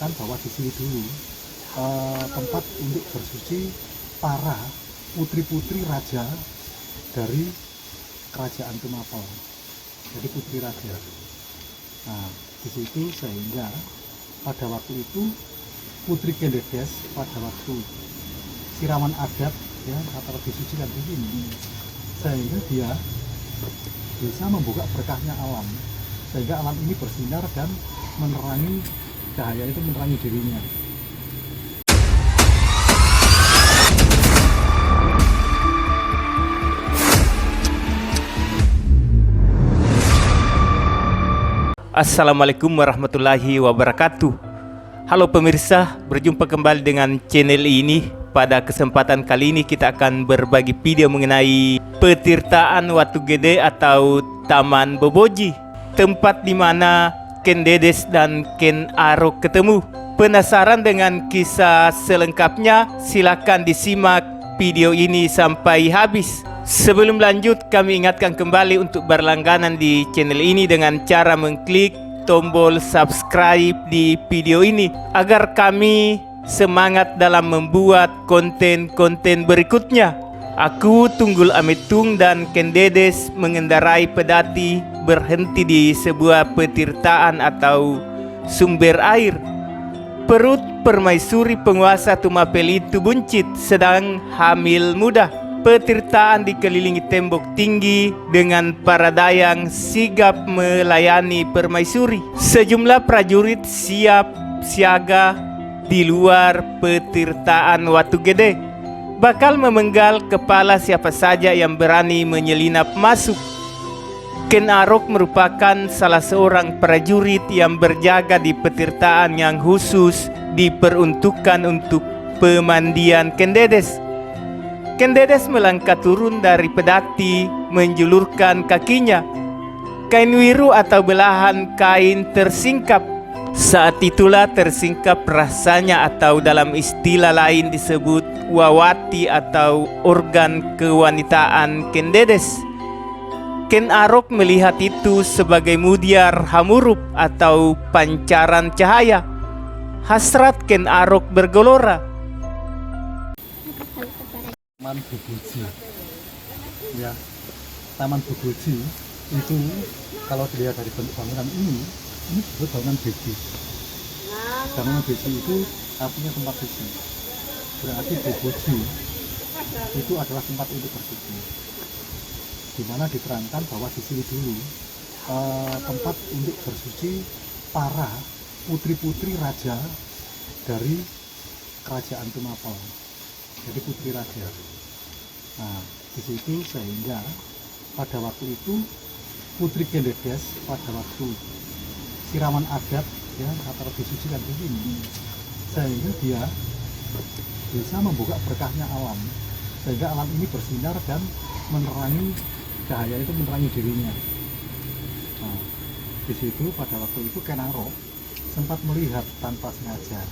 diterangkan bahwa di sini dulu tempat untuk bersuci para putri-putri raja dari kerajaan Tumapel. Jadi putri raja. Nah, di situ sehingga pada waktu itu Putri Kendedes pada waktu siraman adat ya atau disucikan di sini, sehingga dia bisa membuka berkahnya alam, sehingga alam ini bersinar dan menerangi, cahaya itu menerangi dirinya. Assalamualaikum warahmatullahi wabarakatuh. Halo pemirsa, berjumpa kembali dengan channel ini. Pada kesempatan kali ini kita akan berbagi video mengenai petirtaan Watu Gede atau Taman Boboji, tempat di mana Ken Dedes dan Ken Arok ketemu. Penasaran dengan kisah selengkapnya? Silakan disimak video ini sampai habis. Sebelum lanjut, kami ingatkan kembali untuk berlangganan di channel ini dengan cara mengklik tombol subscribe di video ini agar kami semangat dalam membuat konten-konten berikutnya. Aku Tunggul Ametung dan Ken Dedes mengendarai pedati berhenti di sebuah petirtaan atau sumber air. Perut permaisuri penguasa Tumapel itu buncit sedang hamil muda. Petirtaan dikelilingi tembok tinggi dengan para dayang sigap melayani permaisuri. Sejumlah prajurit siap siaga di luar petirtaan Watu Gede, bakal memenggal kepala siapa saja yang berani menyelinap masuk. Ken Arok merupakan salah seorang prajurit yang berjaga di petirtaan yang khusus diperuntukkan untuk pemandian Ken Dedes. Ken Dedes melangkah turun dari pedati, menjulurkan kakinya. Kain wiru atau belahan kain tersingkap. Saat itulah tersingkap rasanya atau dalam istilah lain disebut wawati atau organ kewanitaan Ken Dedes. Ken Arok melihat itu sebagai mudiar hamurup atau pancaran cahaya. Hasrat Ken Arok bergelora. Taman Boboji, ya, Taman Boboji itu kalau dilihat dari bentuk bangunan ini disebut bangunan beji. Bangunan beji itu artinya tempat suci. Berarti Boboji itu adalah tempat untuk bersuci. Di mana diterangkan bahwa di sini dulu tempat untuk bersuci para putri-putri raja dari kerajaan Tumapel. Jadi putri raja. Nah, di situ sehingga pada waktu itu Putri Kendedes pada waktu siraman adat ya atau disucikan di sini, sehingga dia bisa membuka berkahnya alam, sehingga alam ini bersinar dan menerangi, cahaya itu menerangi dirinya. Nah, di situ pada waktu itu Ken Arok sempat melihat tanpa sengaja,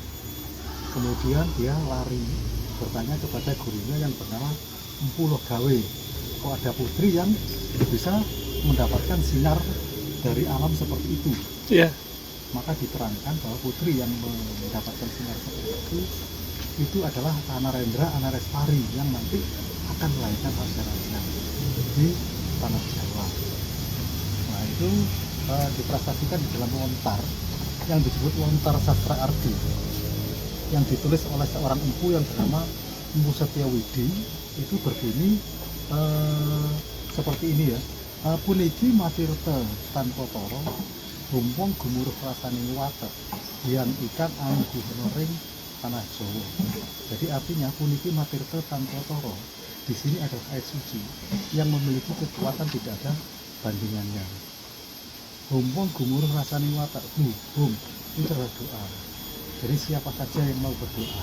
kemudian dia lari bertanya kepada gurunya yang bernama Empu Logawe, kok ada putri yang bisa mendapatkan sinar dari alam seperti itu. Ya. Maka diterangkan bahwa putri yang mendapatkan sinar seperti itu adalah Anarendra Anarestari yang nanti akan melahirkan raja-raja di tanah Jawa. Nah itu diprestasikan di dalam lontar yang disebut lontar sastra arti, yang ditulis oleh seorang empu yang bernama Empu Setyawidi. Itu berbunyi seperti ini ya. Puniki matirte tanpa toro, gumpong gumuruh rasane wate, yang ikan anggu ring tanah Jawa. Jadi artinya puniki matirte tanpa toro. Di sini adalah air suci yang memiliki kekuatan tidak ada bandingannya. Gumpong gumuruh rasane wate, hum itu adalah doa. Jadi siapa saja yang mau berdoa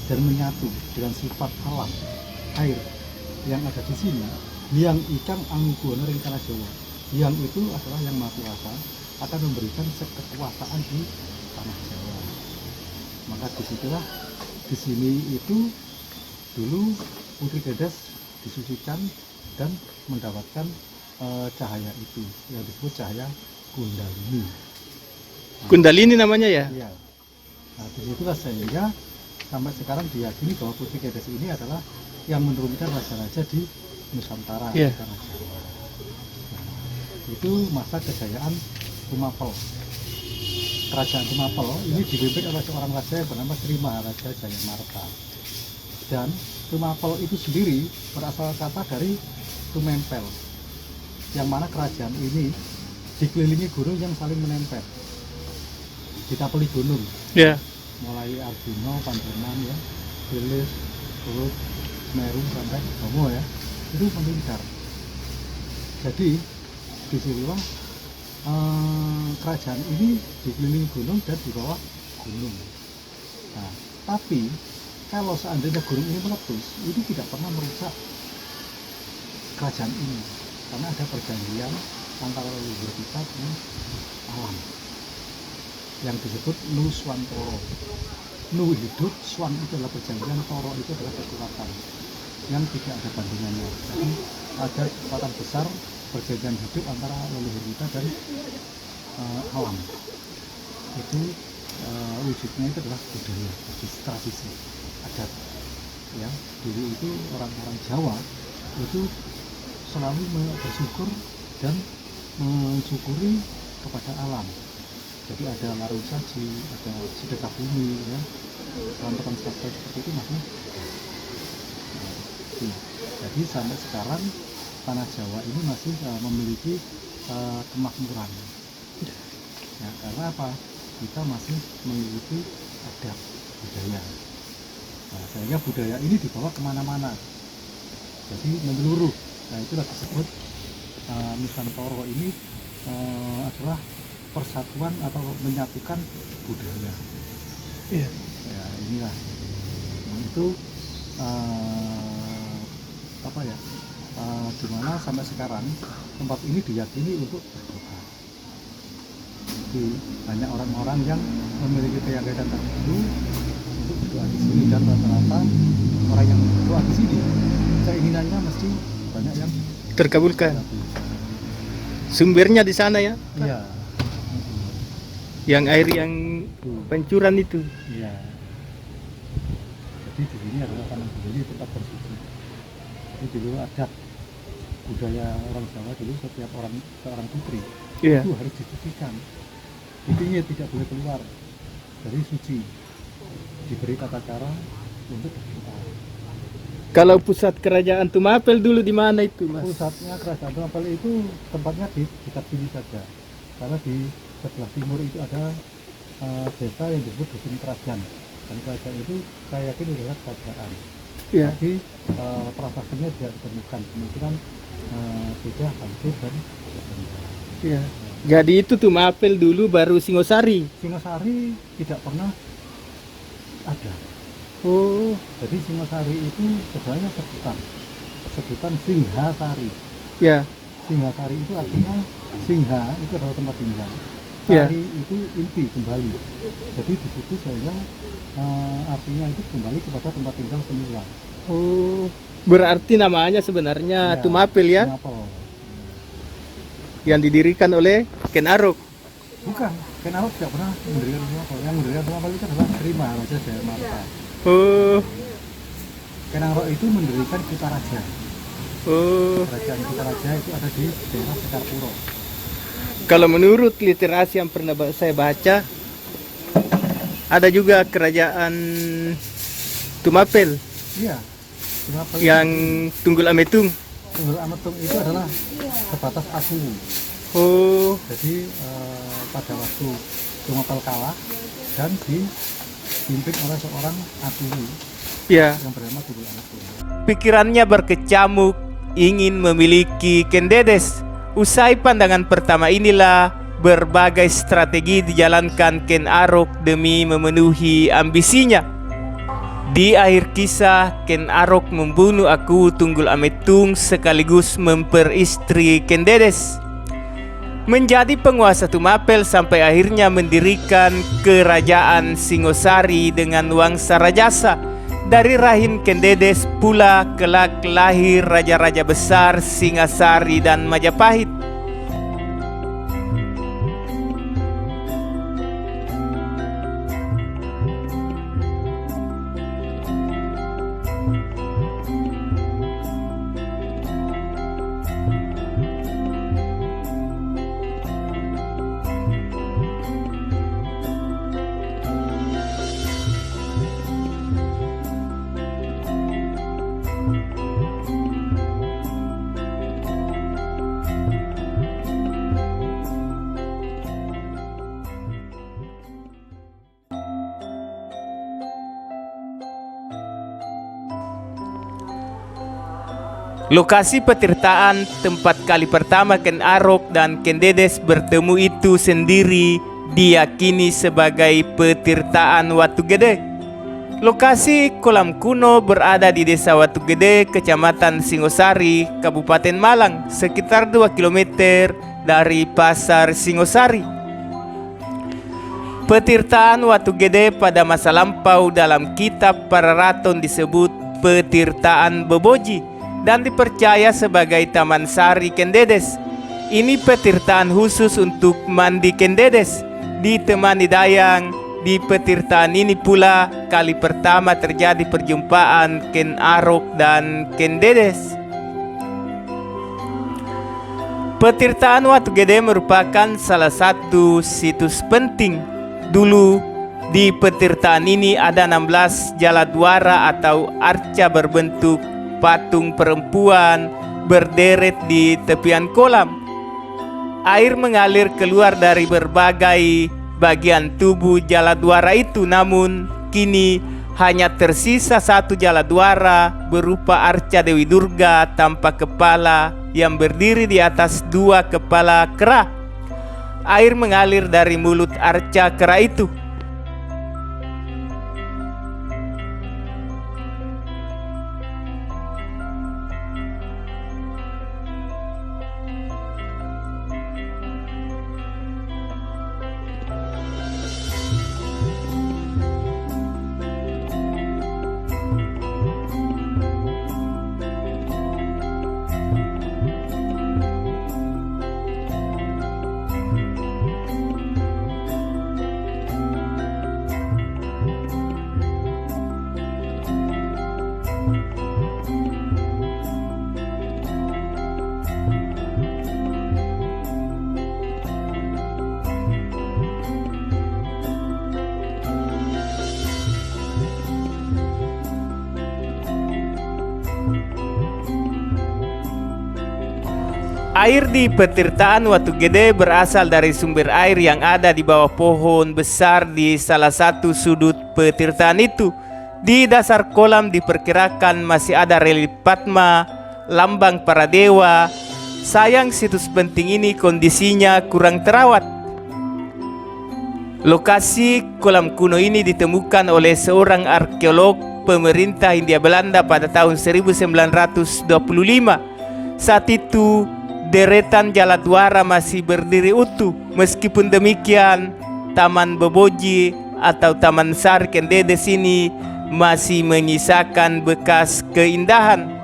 dan menyatu dengan sifat alam air yang ada di sini, yang ikan anggono ring tanah Jawa, yang itu adalah yang maha kuasa akan memberikan kekuasaan di tanah Jawa. Maka disitulah di sini itu dulu Putri Dedes disucikan dan mendapatkan cahaya itu yang disebut cahaya Kundalini. Kundalini namanya ya? Iya. Nah, disitulah sehingga sampai sekarang diyakini bahwa Putri Kedes ini adalah yang menurunkan raja-raja di Nusantara, Iya. Tanah Jawa. Nah, itu masa kejayaan Tumapel. Kerajaan Tumapel ini dipimpin oleh seorang raja yang bernama Sri Maharaja Jayamarta. Dan Tumapel itu sendiri berasal kata dari tumempel, yang mana kerajaan ini dikelilingi gunung yang saling menempel, ditapeli gunung, Ya. mulai Arjuna, Pandeman ya, Wilis, Turut, Semeru sampai Bromo ya, itu melingkar. Jadi disinilah kerajaan ini dikelilingi gunung dan di bawah gunung. Nah, tapi kalau seandainya gunung ini meletus, itu tidak pernah merusak kerajaan ini, karena ada perjanjian antara leluhur kita dengan alam yang disebut Nu Swantoro. Nu hidup, Swan itu adalah perjanjian, Toro itu adalah kekuatan yang tidak ada bandingannya. Jadi ada kekuatan besar perjanjian hidup antara leluhur kita dan alam. Itu wujudnya itu adalah budaya, tradisi, adat. Ya, dulu itu orang-orang Jawa itu selalu bersyukur dan mensyukuri kepada alam. Jadi ada larung saji, ada sedekah bumi, ya, peran seperti itu maksudnya. Nah, jadi sampai sekarang tanah Jawa ini masih memiliki kemakmuran. Ya, karena apa? Kita masih memiliki adat budaya. Nah, sehingga budaya ini dibawa kemana-mana. Jadi menyeluruh. Nah, itulah disebut Nusantara ini adalah persatuan atau menyatukan budaya. Iya. Ya, inilah. Nah, itu apa ya? Dimana sampai sekarang tempat ini diyakini untuk berdoa. Jadi banyak orang-orang yang memiliki keyakinan tertentu untuk berdoa di sini, dan rata-rata orang yang berdoa di sini keinginannya mesti banyak yang Terkabulkan. terkabul. Sumbernya di sana ya. Iya. Yang air yang pancuran itu. Iya. Jadi di sini adalah tanah beli tempat bersuci. Jadi dulu adat budaya orang Jawa dulu setiap seorang putri Iya. itu harus disucikan. Intinya tidak boleh keluar dari suci. Diberi tata cara untuk berdoa. Kalau pusat kerajaan Tumapel dulu di mana itu, Mas? Pusatnya kerajaan Tumapel itu tempatnya di dekat sini saja. Karena di sebelah timur itu ada desa yang disebut Dusun Kerajaan. Dan kerajaan itu saya yakin adalah kerajaan. Iya. Tapi prasastinya tidak ditemukan, kemungkinan sudah hancur dan berpenjara. Iya. Jadi itu Tumapel dulu baru Singosari. Singosari tidak pernah ada. Oh, Jadi Singosari itu sebenarnya sebutan Singhasari. ya. Singhasari itu artinya Singha itu adalah tempat tinggal. Iya. Sari itu inti, kembali. Jadi di situ saya artinya itu kembali kepada tempat tinggal semula. Oh, berarti namanya sebenarnya Ya, Tumapel ya, Tumapel. yang didirikan oleh Ken Arok. Bukan, Ken Arok tidak pernah mendirikan Tumapel. Yang mendirikan Tumapel itu adalah Sri Maharaja Jayamarta. Oh, Ken Arok itu mendirikan Kutaraja. oh. Kerajaan Kutaraja itu ada di daerah Sekarpuro. Kalau menurut literasi yang pernah saya baca, ada juga kerajaan Tumapel Iya, Tumapel yang Tunggul Ametung. Tunggul Ametung itu adalah sebatas aku. Oh, Jadi pada waktu Tumapel kalah dan dipimpin oleh seorang Atuli ya. yang bernama Tunggul Ametung. Pikirannya berkecamuk ingin memiliki Ken Dedes. Usai pandangan pertama inilah berbagai strategi dijalankan Ken Arok demi memenuhi ambisinya. Di akhir kisah, Ken Arok membunuh Aku Tunggul Ametung sekaligus memperistri Ken Dedes. Menjadi penguasa Tumapel sampai akhirnya mendirikan kerajaan Singosari dengan Wangsa Rajasa. Dari rahim Ken Dedes pula kelak lahir raja-raja besar Singasari dan Majapahit. Lokasi petirtaan tempat kali pertama Ken Arok dan Ken Dedes bertemu itu sendiri diyakini sebagai petirtaan Watu Gede. Lokasi kolam kuno berada di Desa Watu Gede, Kecamatan Singosari, Kabupaten Malang, sekitar 2 km dari Pasar Singosari. Petirtaan Watu Gede pada masa lampau dalam kitab para raton disebut petirtaan Boboji dan dipercaya sebagai Taman Sari Ken Dedes. Ini petirtaan khusus untuk mandi Ken Dedes, ditemani dayang. Di petirtaan ini pula kali pertama terjadi perjumpaan Ken Arok dan Ken Dedes. Petirtaan Watu Gede merupakan salah satu situs penting. Dulu di petirtaan ini ada 16 jaladwara atau arca berbentuk patung perempuan berderet di tepian kolam. Air mengalir keluar dari berbagai bagian tubuh jaladwara itu, namun kini hanya tersisa satu jaladwara berupa arca Dewi Durga tanpa kepala yang berdiri di atas 2 kepala kera. Air mengalir dari mulut arca kera itu. Air di petirtaan Watu Gede berasal dari sumber air yang ada di bawah pohon besar di salah satu sudut petirtaan itu. Di dasar kolam diperkirakan masih ada relief Padma, lambang para dewa. Sayang situs penting ini kondisinya kurang terawat. Lokasi kolam kuno ini ditemukan oleh seorang arkeolog pemerintah Hindia Belanda pada tahun 1925. Saat itu deretan jaladwara masih berdiri utuh. Meskipun demikian, Taman Boboji atau Taman Sari Ken Dedes ini masih menyisakan bekas keindahan.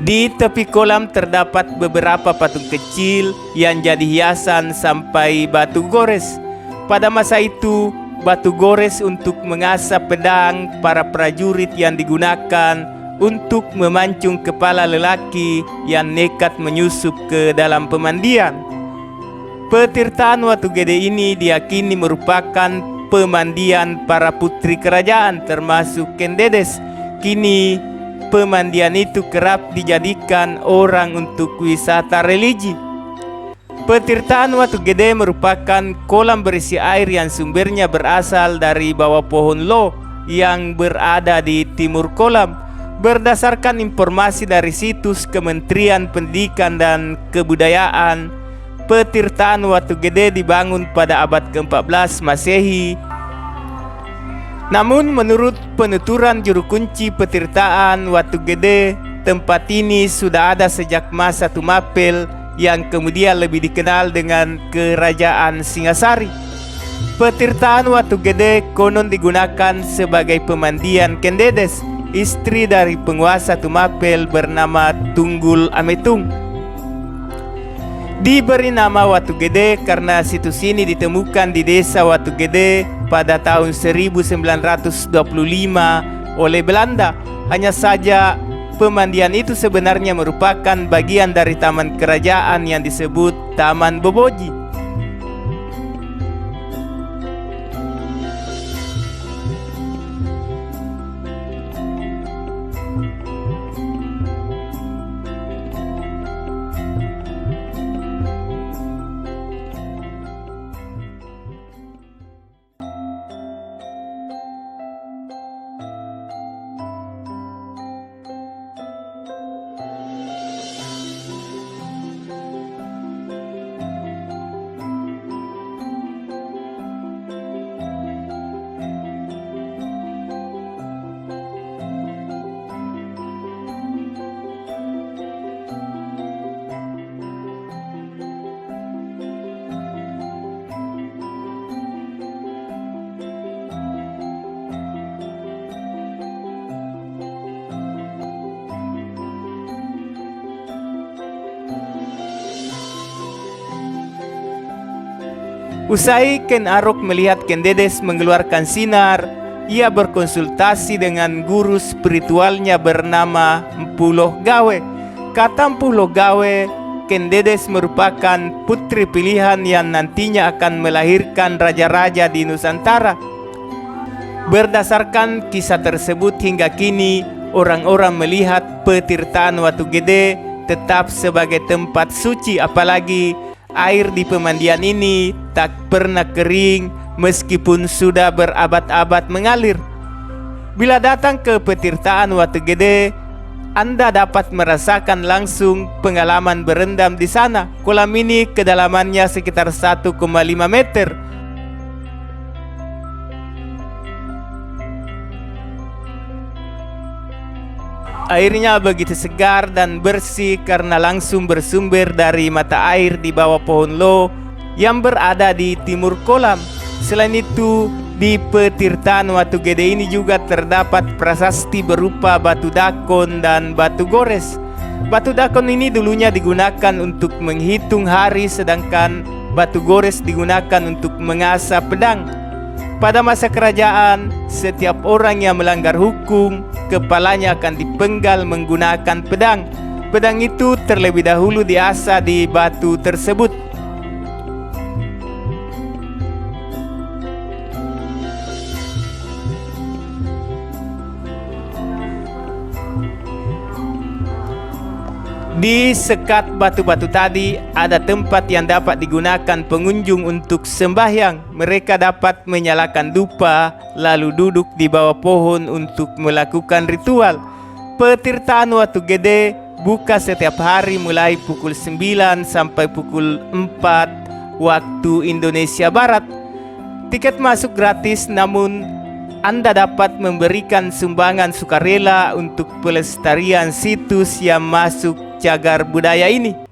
Di tepi kolam terdapat beberapa patung kecil yang jadi hiasan sampai batu gores. Pada masa itu, batu gores untuk mengasah pedang para prajurit yang digunakan untuk memancung kepala lelaki yang nekat menyusup ke dalam pemandian. Petirtaan Watu Gede ini diyakini merupakan pemandian para putri kerajaan termasuk Ken Dedes. Kini pemandian itu kerap dijadikan orang untuk wisata religi. Petirtaan Watu Gede merupakan kolam berisi air yang sumbernya berasal dari bawah pohon lo yang berada di timur kolam. Berdasarkan informasi dari situs Kementerian Pendidikan dan Kebudayaan, petirtaan Watu Gede dibangun pada abad ke-14 Masehi. Namun menurut penuturan juru kunci petirtaan Watu Gede, tempat ini sudah ada sejak masa Tumapel yang kemudian lebih dikenal dengan Kerajaan Singasari. Petirtaan Watu Gede konon digunakan sebagai pemandian Ken Dedes, istri dari penguasa Tumapel bernama Tunggul Ametung. Diberi nama Watu Gede karena situs ini ditemukan di Desa Watu Gede pada tahun 1925 oleh Belanda. Hanya saja pemandian itu sebenarnya merupakan bagian dari taman kerajaan yang disebut Taman Boboji. Usai Ken Arok melihat Ken Dedes mengeluarkan sinar, ia berkonsultasi dengan guru spiritualnya bernama Mpuloh Gawe. Kata Mpuloh Gawe, Ken Dedes merupakan putri pilihan yang nantinya akan melahirkan raja-raja di Nusantara. Berdasarkan kisah tersebut hingga kini, orang-orang melihat Petirtaan Watu Gede tetap sebagai tempat suci, apalagi air di pemandian ini tak pernah kering meskipun sudah berabad-abad mengalir. Bila datang ke Petirtaan Watu Gede, Anda dapat merasakan langsung pengalaman berendam di sana. Kolam ini kedalamannya sekitar 1,5 meter. Airnya begitu segar dan bersih karena langsung bersumber dari mata air di bawah pohon lo yang berada di timur kolam. Selain itu, di Petirtaan Watu Gede ini juga terdapat prasasti berupa batu dakon dan batu gores. Batu dakon ini dulunya digunakan untuk menghitung hari, sedangkan batu gores digunakan untuk mengasah pedang. Pada masa kerajaan, setiap orang yang melanggar hukum, kepalanya akan dipenggal menggunakan pedang. Pedang itu terlebih dahulu diasah di batu tersebut. Di sekat batu-batu tadi ada tempat yang dapat digunakan pengunjung untuk sembahyang. Mereka dapat menyalakan dupa lalu duduk di bawah pohon untuk melakukan ritual. Petirtaan Watu Gede buka setiap hari mulai pukul 9 sampai pukul 4 waktu Indonesia Barat. Tiket masuk gratis, namun Anda dapat memberikan sumbangan sukarela untuk pelestarian situs yang masuk cagar budaya ini.